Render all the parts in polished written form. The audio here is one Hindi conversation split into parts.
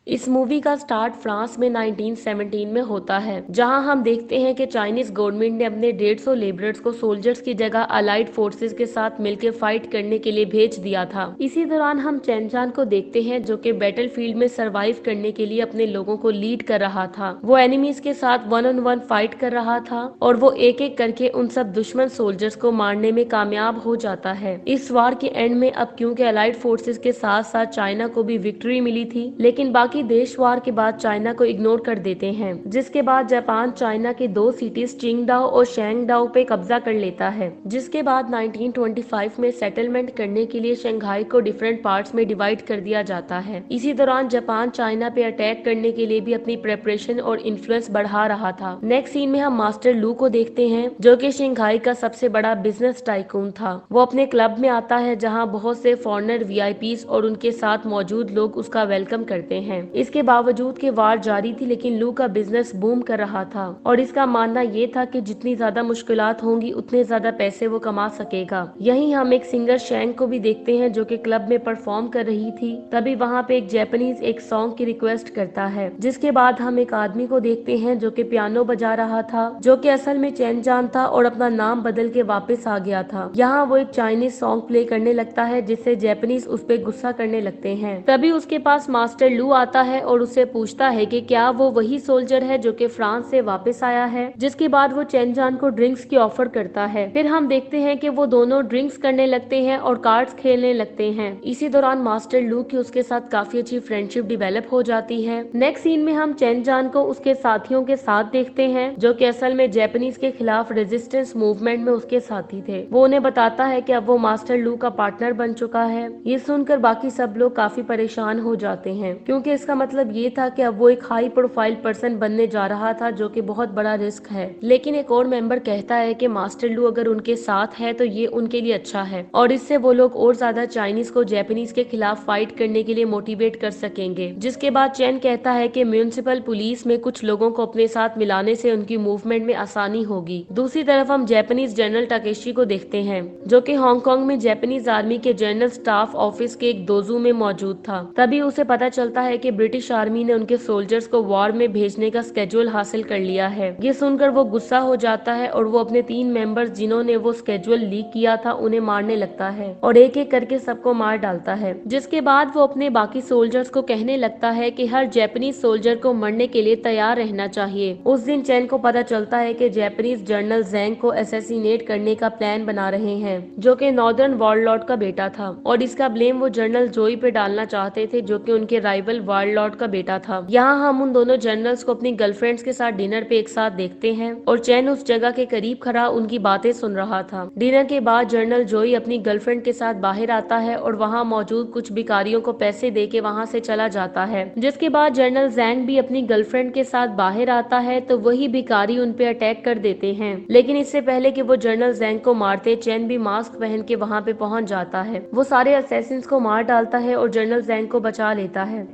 इस मूवी का स्टार्ट फ्रांस में 1917 में होता है, जहां हम देखते हैं कि चाइनीज गवर्नमेंट ने अपने 150 लेबरर्स को सोल्जर्स की जगह अलाइड फोर्सेस के साथ मिलकर फाइट करने के लिए भेज दिया था। इसी दौरान हम चैन को देखते हैं, जो कि बैटलफील्ड में सरवाइव करने के लिए अपने लोगों को लीड कर रहा था। वो एनिमीज के साथ 1-on-1 फाइट कर रहा था और वो एक एक करके उन सब दुश्मन सोल्जर्स को मारने में कामयाब हो जाता है। इस वार के एंड में अब क्योंकि अलाइड फोर्सेस के साथ साथ चाइना को भी विक्ट्री मिली थी, लेकिन बाकी देश वार के बाद चाइना को इग्नोर कर देते हैं, जिसके बाद जापान चाइना के 2 सिटीज चिंगडाओ और शैंगडाओ पे कब्जा कर लेता है। जिसके बाद 1925 में सेटलमेंट करने के लिए शंघाई को डिफरेंट पार्ट्स में डिवाइड कर दिया जाता है। इसी दौरान जापान चाइना पे अटैक करने के लिए भी अपनी प्रेपरेशन और इन्फ्लुएंस बढ़ा रहा था। नेक्स्ट सीन में हम मास्टर लू को देखते हैं, जो कि शंघाई का सबसे बड़ा बिजनेस टाइकून था। वो अपने क्लब में आता है, जहाँ बहुत से फॉरेनर वीआईपीज और उनके साथ मौजूद लोग उसका वेलकम करते हैं। इसके बावजूद कि वार जारी थी, लेकिन लू का बिजनेस बूम कर रहा था और इसका मानना ये था कि जितनी ज्यादा मुश्किलात होंगी उतने ज्यादा पैसे वो कमा सकेगा। यहीं हम एक सिंगर शैंग को भी देखते हैं, जो कि क्लब में परफॉर्म कर रही थी। तभी वहाँ पे एक जैपनीज एक सॉन्ग की रिक्वेस्ट करता है। जिसके बाद हम एक आदमी को देखते हैं, जो कि पियानो बजा रहा था, जो कि असल में चैन जान था और अपना नाम बदल के वापस आ गया था। यहाँ वो एक चाइनीज सॉन्ग प्ले करने लगता है, जिससे जैपनीज उस पर गुस्सा करने लगते हैं। तभी उसके पास मास्टर लू आता है और उससे पूछता है कि क्या वो वही सोल्जर है जो कि फ्रांस से वापस आया है। जिसके बाद वो चैन जान को ड्रिंक्स की ऑफर करता है। फिर हम देखते हैं कि वो दोनों ड्रिंक्स करने लगते हैं और कार्ड्स खेलने लगते हैं। इसी दौरान मास्टर लू की उसके साथ काफी अच्छी फ्रेंडशिप डिवेलप हो जाती है। नेक्स्ट सीन में हम चैन जान को उसके साथियों के साथ देखते हैं, जो कि असल में जापानीज के खिलाफ रेजिस्टेंस मूवमेंट में उसके साथी थे। वो उन्हें बताता है कि अब वो मास्टर लू का पार्टनर बन चुका है। ये सुनकर बाकी सब लोग काफी परेशान हो जाते हैं, क्योंकि इसका मतलब ये था कि अब वो एक हाई प्रोफाइल पर्सन बनने जा रहा था, जो कि बहुत बड़ा रिस्क है। लेकिन एक और मेंबर कहता है कि मास्टर लू अगर उनके साथ है तो ये उनके लिए अच्छा है और इससे वो लोग और ज्यादा चाइनीज को जापानीज के खिलाफ फाइट करने के लिए मोटिवेट कर सकेंगे। जिसके बाद चैन कहता है कि म्युनिसिपल पुलिस में कुछ लोगों को अपने साथ मिलाने से उनकी मूवमेंट में आसानी होगी। दूसरी तरफ हम जापानीज जनरल टाकेशी को देखते हैं, जो कि हांगकांग में जापानीज आर्मी के जनरल स्टाफ ऑफिस के एक दोजू में मौजूद था। तभी उसे पता चलता है कि ब्रिटिश आर्मी ने उनके सोल्जर्स को वॉर में भेजने का स्केड्यूल हासिल कर लिया है। ये सुनकर वो गुस्सा हो जाता है और वो अपने 3 मेंबर्स जिन्होंने वो स्केड्यूल लीक किया था उन्हें मारने लगता है और एक एक करके सबको मार डालता है। जिसके बाद वो अपने बाकी सोल्जर्स को कहने लगता है कि हर जापानीज सोल्जर को मरने के लिए तैयार रहना चाहिए। उस दिन चैन को पता चलता है कि जापानीज जनरल जैंग को असैसिनेट करने का प्लान बना रहे हैं, जो कि नॉर्दर्न वॉरलॉर्ड का बेटा था और इसका ब्लेम वो जनरल जोई पे डालना चाहते थे, जो कि उनके राइवल वॉरलॉर्ड का बेटा था। यहाँ हम उन दोनों जनरल्स को अपनी गर्लफ्रेंड्स के साथ डिनर पे एक साथ देखते हैं और चैन उस जगह के करीब खड़ा उनकी बातें सुन रहा था। डिनर के बाद जनरल जोई अपनी गर्लफ्रेंड के साथ बाहर आता है और वहाँ मौजूद कुछ भिखारियों को पैसे दे के वहाँ से चला जाता है। जिसके बाद जनरल जैंग भी अपनी गर्लफ्रेंड के साथ बाहर आता है तो वही भिखारी उन पे अटैक कर देते हैं। लेकिन इससे पहले कि वो जनरल जैंग को मारते, चैन भी मास्क पहन के वहाँ पे पहुंच जाता है। वो सारे असैसिन्स को मार डालता है और जनरल जैंग को बचा लेता है।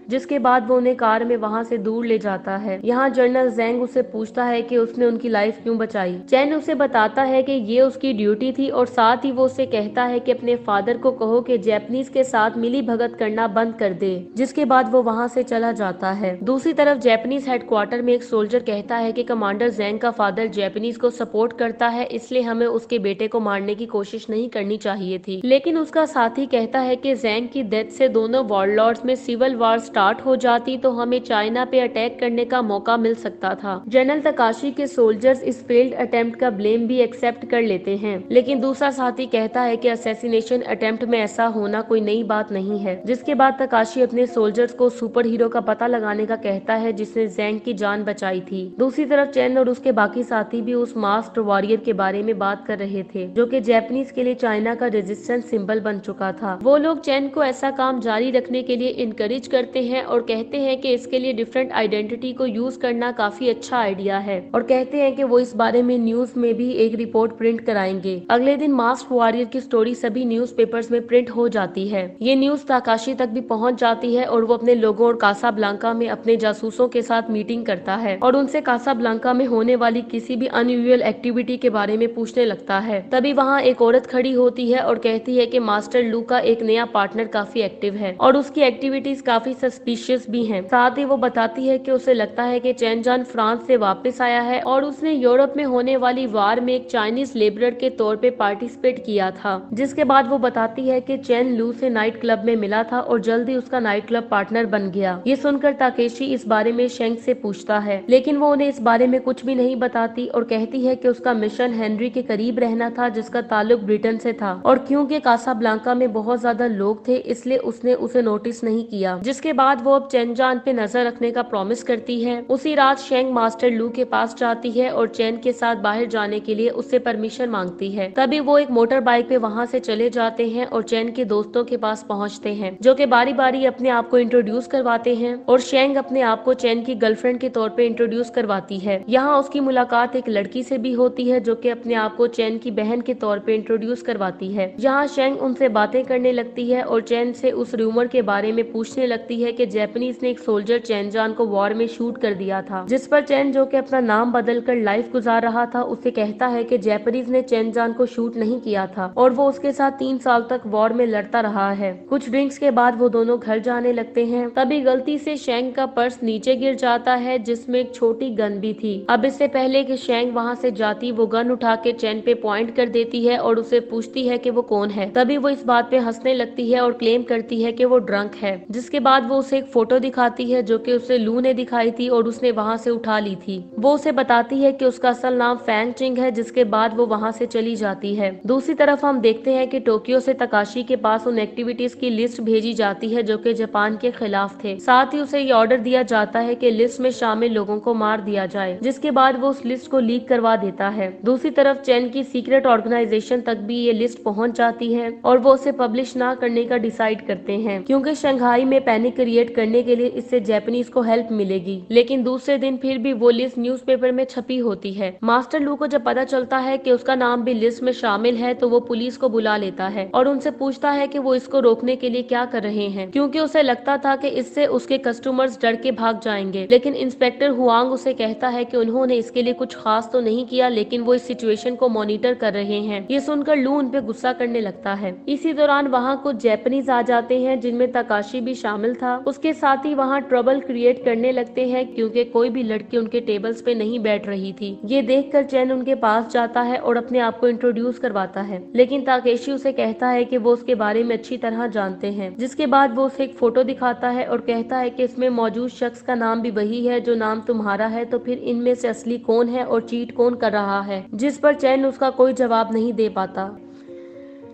जिसके बाद वो उन्हें कार में वहाँ से दूर ले जाता है। यहाँ जनरल जैंग उससे पूछता है कि उसने उनकी लाइफ क्यों बचाई। चैन उसे बताता है कि ये उसकी ड्यूटी थी और साथ ही वो उसे कहता है कि अपने फादर को कहो कि जापानीज के साथ मिली भगत करना बंद कर दे। जिसके बाद वो वहाँ से चला जाता है। दूसरी तरफ जापानीज हेडक्वार्टर में एक सोल्जर कहता है कि कमांडर जैंग का फादर जापानीज को सपोर्ट करता है, इसलिए हमें उसके बेटे को मारने की कोशिश नहीं करनी चाहिए थी। लेकिन उसका साथी कहता है कि जैंग की डेथ से दोनों वॉरलॉर्ड्स में सिविल वॉर स्टार्ट हो जाती तो हमें चाइना पे अटैक करने का मौका मिल सकता था। जनरल तकाशी के सोल्जर्स इस फेल्ड अटेम्प्ट का ब्लेम भी एक्सेप्ट कर लेते हैं, लेकिन दूसरा साथी कहता है कि असैसिनेशन अटेम्प्ट में ऐसा होना कोई नई बात नहीं है। जिसके बाद तकाशी अपने सोल्जर्स को सुपर हीरो का पता लगाने का कहता है जिसने जैंग की जान बचाई थी। दूसरी तरफ चैन और उसके बाकी साथी भी उस मास्क्ड वॉरियर के बारे में बात कर रहे थे, जो कि जापानीज के लिए चाइना का रेजिस्टेंस सिंबल बन चुका था। वो लोग चैन को ऐसा काम जारी रखने के लिए इनकरेज करते हैं और कहते हैं कि इसके लिए डिफरेंट आइडेंटिटी को यूज करना काफी अच्छा आइडिया है और कहते हैं कि वो इस बारे में न्यूज में भी एक रिपोर्ट प्रिंट कराएंगे। अगले दिन मास्क वॉरियर की स्टोरी सभी न्यूज पेपर्स में प्रिंट हो जाती है। ये न्यूज ताकाशी तक भी पहुंच जाती है और वो अपने लोगों और कासाब्लांका में अपने जासूसों के साथ मीटिंग करता है और उनसे कासाब्लांका में होने वाली किसी भी अनयूजुअल एक्टिविटी के बारे में पूछने लगता है। तभी वहाँ एक औरत खड़ी होती है और कहती है कि मास्टर लू का एक नया पार्टनर काफी एक्टिव है और उसकी एक्टिविटीज काफी सस्पिशियस भी हैं। साथ ही वो बताती है कि उसे लगता है कि चैन जान फ्रांस से वापस आया है और उसने यूरोप में होने वाली वार में एक चाइनीज लेबरर के तौर पे पार्टिसिपेट किया था। जिसके बाद वो बताती है कि चैन लू से नाइट क्लब में मिला था और जल्द ही उसका नाइट क्लब पार्टनर बन गया। ये सुनकर ताकेशी इस बारे में शेंग से पूछता है, लेकिन वो उन्हें इस बारे में कुछ भी नहीं बताती और कहती है कि उसका मिशन हेनरी के करीब रहना था, जिसका ताल्लुक ब्रिटेन से था, और क्योंकि कासाब्लांका में बहुत ज्यादा लोग थे इसलिए उसने उसे नोटिस नहीं किया। जिसके बाद वो अब चैन जान पे नजर रखने का प्रॉमिस करती है। उसी रात शेंग मास्टर लू के पास जाती है और चैन के साथ बाहर जाने के लिए उससे परमिशन मांगती है। तभी वो एक मोटर बाइक पे वहाँ से चले जाते हैं और चैन के दोस्तों के पास पहुँचते हैं, जो कि बारी बारी अपने आप को इंट्रोड्यूस करवाते हैं और शेंग अपने आप को चैन की गर्लफ्रेंड के तौर पे इंट्रोड्यूस करवाती है। यहाँ उसकी मुलाकात एक लड़की से भी होती है जो कि अपने आप को चैन की बहन के तौर पे इंट्रोड्यूस करवाती है। यहाँ शेंग उनसे बातें करने लगती है और चैन से उस रूमर के बारे में पूछने लगती है कि जापानीज ने एक सोल्जर चैन जान को वॉर में शूट कर दिया था। जिस पर चैन, जो कि अपना नाम बदलकर लाइफ गुजार रहा था, उसे कहता है कि जापानीज ने चैन जान को शूट नहीं किया था और वो उसके साथ 3 साल तक वॉर में लड़ता रहा है। कुछ ड्रिंक्स के बाद वो दोनों घर जाने लगते हैं। तभी गलती से शेंग का पर्स नीचे गिर जाता है जिसमें एक छोटी गन भी थी। अब इससे पहले कि शेंग वहाँ से जाती, वो गन उठा के चैन पे पॉइंट कर देती है और उसे पूछती है कि वो कौन है। तभी वो इस बात पे हंसने लगती है और क्लेम करती है कि वो ड्रंक है। जिसके बाद वो उसे एक फोटो दिखाती है जो कि उसे लू ने दिखाई थी और उसने वहाँ से उठा ली थी। वो उसे बताती है कि उसका असल नाम फैंग चिंग है। जिसके बाद वो वहाँ से चली जाती है। दूसरी तरफ हम देखते हैं कि टोक्यो से तकाशी के पास उन एक्टिविटीज की लिस्ट भेजी जाती है जो कि जापान के खिलाफ थे। साथ ही उसे ये ऑर्डर दिया जाता है कि लिस्ट में शामिल लोगों को मार दिया जाए। जिसके बाद वो उस लिस्ट को लीक करवा देता है। दूसरी तरफ चैन की सीक्रेट ऑर्गेनाइजेशन तक भी ये लिस्ट पहुंच जाती है और वो उसे पब्लिश ना करने का डिसाइड करते हैं, क्योंकि शंघाई में पैनिक क्रिएट करने के लिए इससे जापानीज को हेल्प मिलेगी। लेकिन दूसरे दिन फिर भी वो लिस्ट न्यूज़पेपर में छपी होती है। मास्टर लू को जब पता चलता है कि उसका नाम भी लिस्ट में शामिल है तो वो पुलिस को बुला लेता है और उनसे पूछता है कि वो इसको रोकने के लिए क्या कर रहे हैं, क्योंकि उसे लगता था कि इससे उसके कस्टमर्स डर के भाग जाएंगे। लेकिन इंस्पेक्टर हुआंग उसे कहता है कि उन्होंने इसके लिए कुछ खास तो नहीं किया, लेकिन वो इस सिचुएशन को मॉनिटर कर रहे हैं। ये सुनकर लू उन पे गुस्सा करने लगता है। इसी दौरान वहाँ कुछ जापानीज आ जाते हैं जिनमें तकाशी भी शामिल था। उसके साथ ही वहाँ ट्रबल क्रिएट करने लगते हैं क्योंकि कोई भी लड़की उनके टेबल्स पे नहीं बैठ रही थी। ये देखकर चैन उनके पास जाता है और अपने आप को इंट्रोड्यूस करवाता है, लेकिन ताकेशी उसे कहता है कि वो उसके बारे में अच्छी तरह जानते हैं। जिसके बाद वो उसे एक फोटो दिखाता है और कहता है कि इसमें मौजूद शख्स का नाम भी वही है जो नाम तुम्हारा है, तो फिर इनमें से असली कौन है और चीट कौन कर रहा है। जिस पर चैन उसका कोई जवाब नहीं दे पाता।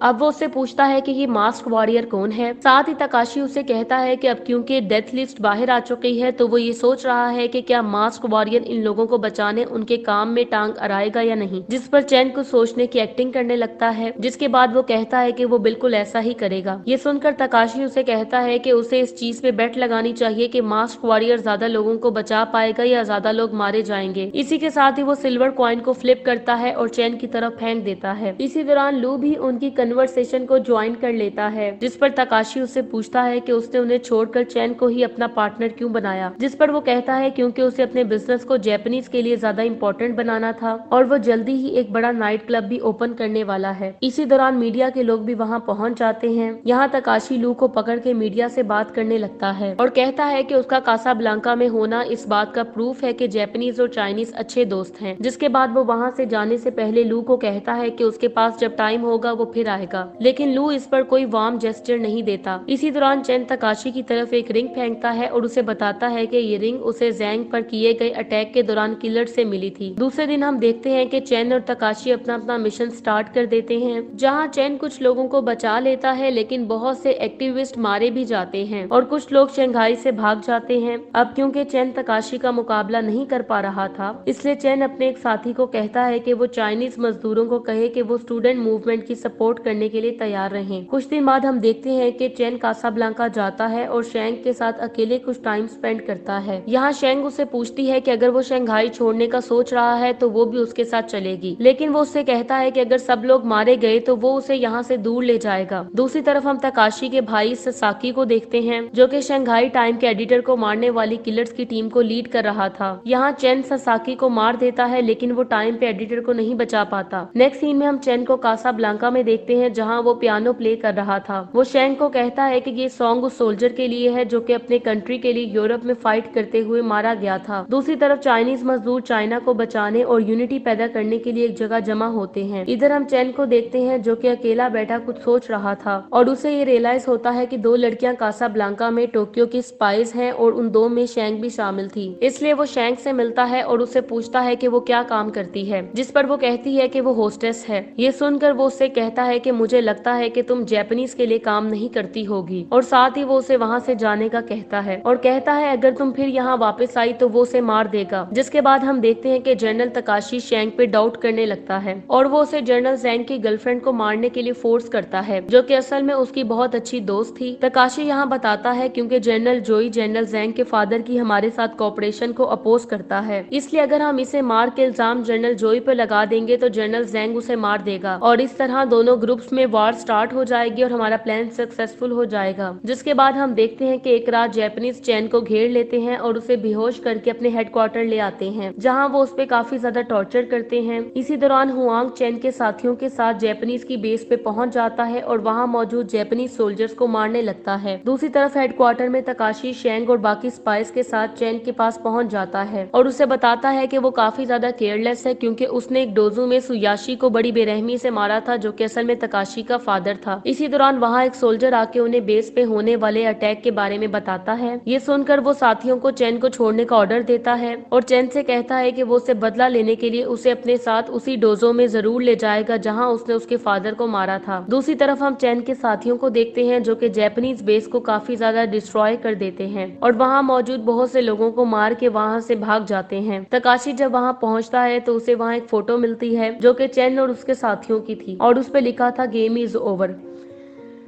अब वो उससे पूछता है कि ये मास्क वॉरियर कौन है। साथ ही तकाशी उसे कहता है कि अब क्योंकि डेथ लिस्ट बाहर आ चुकी है तो वो ये सोच रहा है कि क्या मास्क वॉरियर इन लोगों को बचाने उनके काम में टांग अड़ाएगा या नहीं। जिस पर चैन को सोचने की एक्टिंग करने लगता है। जिसके बाद वो कहता है कि वो बिल्कुल ऐसा ही करेगा। ये सुनकर तकाशी उसे कहता है कि उसे इस चीज पे बेट लगानी चाहिए कि मास्क वॉरियर ज्यादा लोगों को बचा पाएगा या ज्यादा लोग मारे जाएंगे। इसी के साथ ही वो सिल्वर कॉइन को फ्लिप करता है और चैन की तरफ फेंक देता है। इसी दौरान लू भी उनकी कन्वर्सेशन को ज्वाइन कर लेता है। जिस पर तकाशी उससे पूछता है कि उसने उन्हें छोड़कर चैन को ही अपना पार्टनर क्यों बनाया। जिस पर वो कहता है क्योंकि उसे अपने बिजनेस को जापानीज के लिए ज्यादा इम्पोर्टेंट बनाना था और वो जल्दी ही एक बड़ा नाइट क्लब भी ओपन करने वाला है। इसी दौरान मीडिया के लोग भी वहाँ पहुँच जाते हैं। यहाँ तकाशी लू को पकड़ के मीडिया से बात करने लगता है और कहता है कि उसका कासाब्लांका में होना इस बात का प्रूफ है कि जापानीज और चाइनीज अच्छे दोस्त हैं। जिसके बाद वो वहाँ से जाने से पहले लू को कहता है कि उसके पास जब टाइम होगा वो फिर आएगा, लेकिन लू इस पर कोई वार्म जेस्चर नहीं देता। इसी दौरान चैन तकाशी की तरफ एक रिंग फेंकता है और उसे बताता है कि ये रिंग उसे जैंग पर किए गए अटैक के दौरान किलर से मिली थी। दूसरे दिन हम देखते हैं कि चैन और तकाशी अपना अपना मिशन स्टार्ट कर देते हैं, जहां चैन कुछ लोगों को बचा लेता है, लेकिन बहुत से एक्टिविस्ट मारे भी जाते हैं और कुछ लोग शंघाई से भाग जाते हैं। अब क्योंकि चैन तकाशी का मुकाबला नहीं कर पा रहा था, इसलिए चैन अपने एक साथी को कहता है कि वो चाइनीज मजदूरों को कहे कि वो स्टूडेंट मूवमेंट की सपोर्ट करने के लिए तैयार रहें। कुछ दिन बाद हम देखते हैं कि चैन कासाब्लांका जाता है और शेंग के साथ अकेले कुछ टाइम स्पेंड करता है। यहाँ शेंग उससे पूछती है कि अगर वो शंघाई छोड़ने का सोच रहा है तो वो भी उसके साथ चलेगी, लेकिन वो उससे कहता है कि अगर सब लोग मारे गए तो वो उसे यहाँ से दूर ले जाएगा। दूसरी तरफ हम तकाशी के भाई ससाकी को देखते हैं जो कि शंघाई टाइम के एडिटर को मारने वाली किलर्स की टीम को लीड कर रहा था। यहाँ चैन ससाकी को मार देता है, लेकिन वो टाइम पे एडिटर को नहीं बचा पाता। नेक्स्ट सीन में हम चैन को कासाब्लांका में देखते देखते हैं जहाँ वो पियानो प्ले कर रहा था। वो शेंग को कहता है कि ये सॉन्ग उस सोल्जर के लिए है जो कि अपने कंट्री के लिए यूरोप में फाइट करते हुए मारा गया था। दूसरी तरफ चाइनीज मजदूर चाइना को बचाने और यूनिटी पैदा करने के लिए एक जगह जमा होते हैं। इधर हम चैन को देखते हैं जो कि अकेला बैठा कुछ सोच रहा था और उसे ये रियलाइज होता है कि दो लड़कियां कासाब्लांका में टोक्यो की स्पाइस हैं और उन दो में शेंग भी शामिल थी। इसलिए वो शेंग से मिलता है और उससे पूछता है कि वो क्या काम करती है, जिस पर वो कहती है कि वो होस्टेस है। ये सुनकर वो उससे कहता है कि मुझे लगता है कि तुम जापानीज के लिए काम नहीं करती होगी, और साथ ही वो उसे वहाँ से जाने का कहता है और कहता है अगर तुम फिर यहाँ वापस आई तो वो उसे मार देगा। जिसके बाद हम देखते हैं कि जनरल तकाशी शेंग पे डाउट करने लगता है और वो उसे जनरल जैंग की गर्लफ्रेंड को मारने के लिए फोर्स करता है, जो कि असल में उसकी बहुत अच्छी दोस्त थी। तकाशी यहाँ बताता है क्योंकि जनरल जोई जनरल जैंग के फादर की हमारे साथ कोऑपरेशन को अपोज करता है, इसलिए अगर हम इसे मार के इल्जाम जनरल जोई पे लगा देंगे तो जनरल जैंग उसे मार देगा और इस तरह दोनों ग्रुप्स में वार स्टार्ट हो जाएगी और हमारा प्लान सक्सेसफुल हो जाएगा। जिसके बाद हम देखते हैं कि एक रात जापानीज चैन को घेर लेते हैं और उसे बेहोश करके अपने हेडक्वार्टर ले आते हैं, जहां वो उस पे काफी ज्यादा टॉर्चर करते हैं। इसी दौरान हुआंग चैन के साथियों के साथ जापानीज की बेस पे पहुंच जाता है और वहां मौजूद जापानीज सोल्जर्स को मारने लगता है। दूसरी तरफ हेडक्वार्टर में तकाशी शेंग और बाकी स्पाइस के साथ चैन के पास पहुंच जाता है और उसे बताता है कि वो काफी ज्यादा केयरलेस है क्योंकि उसने एक डोजू में सुयाशी को बड़ी बेरहमी से मारा था, जो कि असल में तकाशी का फादर था। इसी दौरान वहाँ एक सोल्जर आके उन्हें बेस पे होने वाले अटैक के बारे में बताता है। ये सुनकर वो साथियों को चैन को छोड़ने का ऑर्डर देता है और चैन से कहता है कि वो उसे बदला लेने के लिए उसे अपने साथ उसी डोजो में जरूर ले जाएगा जहाँ उसने उसके फादर को मारा था। दूसरी तरफ हम चैन के साथियों को देखते हैं जो कि जापानीज बेस को काफी ज्यादा डिस्ट्रॉय कर देते हैं और वहाँ मौजूद बहुत से लोगों को मार के वहाँ से भाग जाते हैं। तकाशी जब वहाँ पहुँचता है तो उसे वहाँ एक फोटो मिलती है जो कि चैन और उसके साथियों की थी और उस पे लिखा था गेम इज ओवर।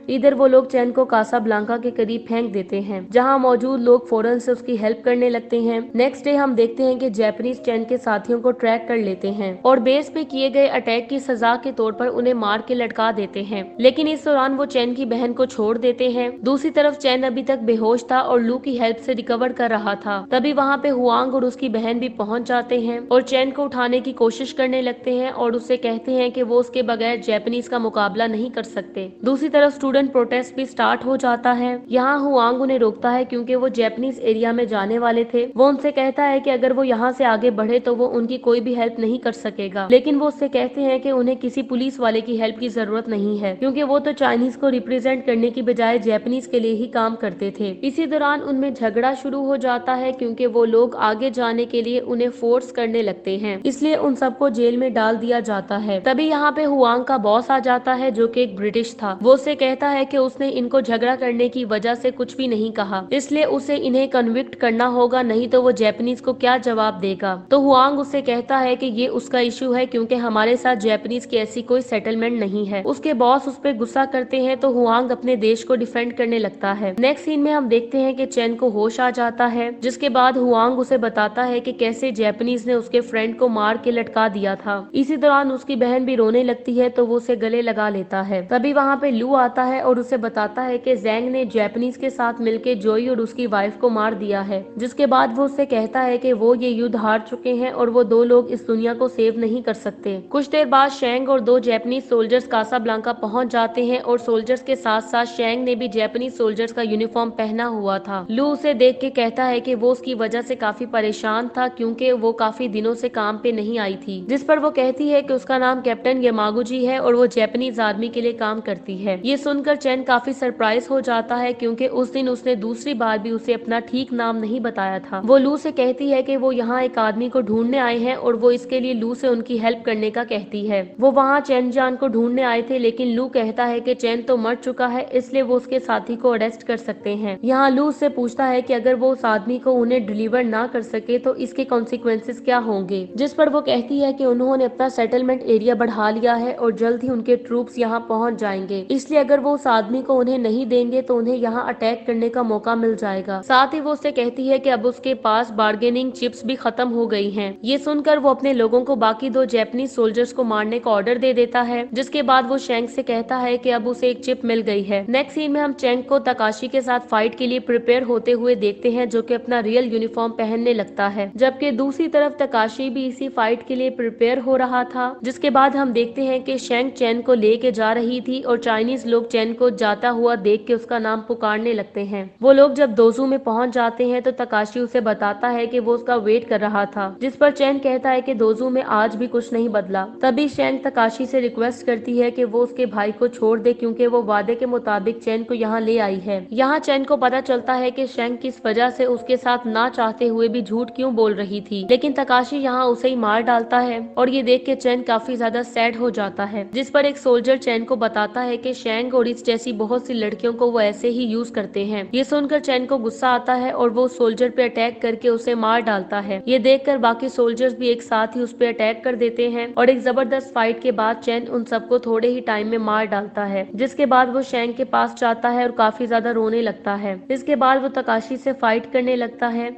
इधर वो लोग चैन को कासाब्लांका के करीब फेंक देते हैं, जहां मौजूद लोग फौरन से उसकी हेल्प करने लगते हैं। नेक्स्ट डे हम देखते हैं कि जापानीज चैन के साथियों को ट्रैक कर लेते हैं और बेस पे किए गए अटैक की सजा के तौर पर उन्हें मार के लटका देते हैं, लेकिन इस दौरान वो चैन की बहन को छोड़ देते हैं। दूसरी तरफ चैन अभी तक बेहोश था और लू की हेल्प से रिकवर कर रहा था। तभी वहाँ पे हुआंग और उसकी बहन भी पहुंच जाते हैं और चैन को उठाने की कोशिश करने लगते हैं और उससे कहते हैं कि वो उसके बगैर जापानीज का मुकाबला नहीं कर सकते। दूसरी तरफ स्टूडेंट प्रोटेस्ट भी स्टार्ट हो जाता है। यहाँ हुआंग उन्हें रोकता है क्योंकि वो जापानीज एरिया में जाने वाले थे। वो उनसे कहता है कि अगर वो यहाँ से आगे बढ़े तो वो उनकी कोई भी हेल्प नहीं कर सकेगा, लेकिन वो उससे कहते हैं कि उन्हें किसी पुलिस वाले की हेल्प की जरूरत नहीं है क्योंकि वो तो चाइनीज को रिप्रेजेंट करने की बजाय जापानीज के लिए ही काम करते थे। इसी दौरान उनमें झगड़ा शुरू हो जाता है क्योंकि वो लोग आगे जाने के लिए उन्हें फोर्स करने लगते हैं, इसलिए उन सबको जेल में डाल दिया जाता है। तभी यहाँ पे हुआंग का बॉस आ जाता है जो कि एक ब्रिटिश था। वो उससे कहता है कि उसने इनको झगड़ा करने की वजह से कुछ भी नहीं कहा, इसलिए उसे इन्हें कन्विक्ट करना होगा, नहीं तो वो जापानीज को क्या जवाब देगा। तो हुआंग उससे कहता है कि ये उसका इशू है क्योंकि हमारे साथ जापानीज की ऐसी कोई सेटलमेंट नहीं है। उसके बॉस उस पर गुस्सा करते हैं तो हुआंग अपने देश को डिफेंड करने लगता है। नेक्स्ट सीन में हम देखते हैं कि चैन को होश आ जाता है, जिसके बाद हुआंग उसे बताता है कि कैसे जापानीज ने उसके फ्रेंड को मार के लटका दिया था। इसी दौरान उसकी बहन भी रोने लगती है तो वो उसे गले लगा लेता है। तभी वहाँ पे लू आता है और उसे बताता है कि जैंग ने जापानीज के साथ मिलकर जोई और उसकी वाइफ को मार दिया है। जिसके बाद वो उससे कहता है कि वो ये युद्ध हार चुके हैं और वो दो लोग इस दुनिया को सेव नहीं कर सकते। कुछ देर बाद शेंग और दो जापानीज सोल्जर्स कासाब्लांका पहुंच जाते हैं और सोल्जर्स के साथ साथ शेंग ने भी जापानीज सोल्जर्स का यूनिफॉर्म पहना हुआ था। लू उसे देख के कहता है कि वो उसकी वजह से काफी परेशान था क्योंकि वो काफी दिनों से काम पे नहीं आई थी। जिस पर वो कहती है कि उसका नाम कैप्टन यमागुची है और वो जापानीज आर्मी के लिए काम करती है। ये सुनकर चैन काफी सरप्राइज हो जाता है क्योंकि उस दिन उसने दूसरी बार भी उसे अपना ठीक नाम नहीं बताया था। वो लू से कहती है कि वो यहाँ एक आदमी को ढूंढने आए हैं और वो इसके लिए लू से उनकी हेल्प करने का कहती है। वो वहाँ चैन जान को ढूंढने आए थे, लेकिन लू कहता है कि चैन तो मर चुका है, इसलिए वो उसके साथी को अरेस्ट कर सकते हैं। यहाँ लू उससे पूछता है कि अगर वो उस आदमी को उन्हें डिलीवर ना कर सके तो इसके कॉन्सिक्वेंसेस क्या होंगे। जिस पर वो कहती है कि उन्होंने अपना सेटलमेंट एरिया बढ़ा लिया है और जल्द ही उनके ट्रूप्स यहाँ पहुँच जाएंगे, इसलिए अगर वो उस आदमी को उन्हें नहीं देंगे तो उन्हें यहाँ अटैक करने का मौका मिल जाएगा। साथ ही वो उससे कहती है कि अब उसके पास बार्गेनिंग चिप्स भी खत्म हो गई हैं। ये सुनकर वो अपने लोगों को बाकी 2 जापानीज सोल्जर्स को मारने का ऑर्डर दे देता है, जिसके बाद वो शेंग से कहता है कि अब उसे एक चिप मिल गई है। नेक्स्ट सीन में हम चेंग को तकाशी के साथ फाइट के लिए प्रिपेयर होते हुए देखते हैं, जो कि अपना रियल यूनिफॉर्म पहनने लगता है, जबकि दूसरी तरफ तकाशी भी इसी फाइट के लिए प्रिपेयर हो रहा था। जिसके बाद हम देखते हैं कि शेंग चेन को लेके जा रही थी और चाइनीज लोग चेन को जाता हुआ देख के उसका नाम पुकारने लगते हैं। वो लोग जब दोजू में पहुंच जाते हैं तो तकाशी उसे बताता है कि वो उसका वेट कर रहा था, जिस पर चेन कहता है कि दोजू में आज भी कुछ नहीं बदला। तभी शेंग तकाशी से रिक्वेस्ट करती है कि वो उसके भाई को छोड़ दे, क्योंकि वो वादे के मुताबिक चेन को यहाँ ले आई है। यहाँ चेन को पता चलता है कि शेंग किस वजह से उसके साथ ना चाहते हुए भी झूठ क्यों बोल रही थी, लेकिन तकाशी यहाँ उसे ही मार डालता है और ये देख के चेन काफी ज्यादा सैड हो जाता है। जिस पर एक सोल्जर चेन को बताता है कि शेंग और इस जैसी बहुत सी लड़कियों को वो ऐसे ही यूज करते हैं। ये सुनकर चेन को गुस्सा आता है और वो सोल्जर पे अटैक करके उसे मार डालता है। ये देखकर बाकी सोल्जर्स भी एक साथ ही उस पे अटैक कर देते हैं और एक जबरदस्त फाइट के बाद चेन उन सबको थोड़े ही टाइम में मार डालता है। जिसके बाद वो शेंग के पास जाता है और काफी ज्यादा रोने लगता है। इसके बाद वो तकाशी से फाइट करने लगता है,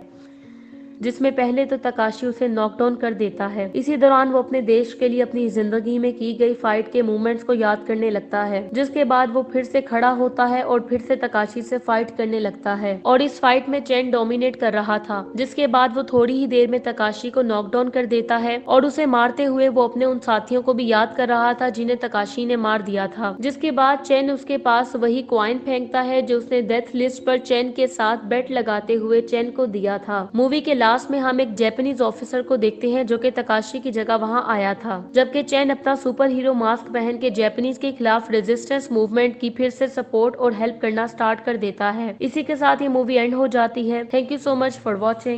जिसमें पहले तो तकाशी उसे नॉकडाउन कर देता है। इसी दौरान वो अपने देश के लिए अपनी जिंदगी में की गई फाइट के मूवमेंट्स को याद करने लगता है, जिसके बाद वो फिर से खड़ा होता है और फिर से तकाशी से फाइट करने लगता है और इस फाइट में चेन डोमिनेट कर रहा था। जिसके बाद वो थोड़ी ही देर में तकाशी को नॉकडाउन कर देता है और उसे मारते हुए वो अपने उन साथियों को भी याद कर रहा था जिन्हें तकाशी ने मार दिया था। जिसके बाद चेन उसके पास वही कॉइन फेंकता है जो उसने डेथ लिस्ट पर चेन के साथ बेट लगाते हुए चेन को दिया था। मूवी के लास्ट में हम एक जापानीज ऑफिसर को देखते हैं जो कि तकाशी की जगह वहां आया था, जबकि चेन अपना सुपर हीरो मास्क पहन के जापानीज के खिलाफ रेजिस्टेंस मूवमेंट की फिर से सपोर्ट और हेल्प करना स्टार्ट कर देता है। इसी के साथ ये मूवी एंड हो जाती है। Thank you so much for watching.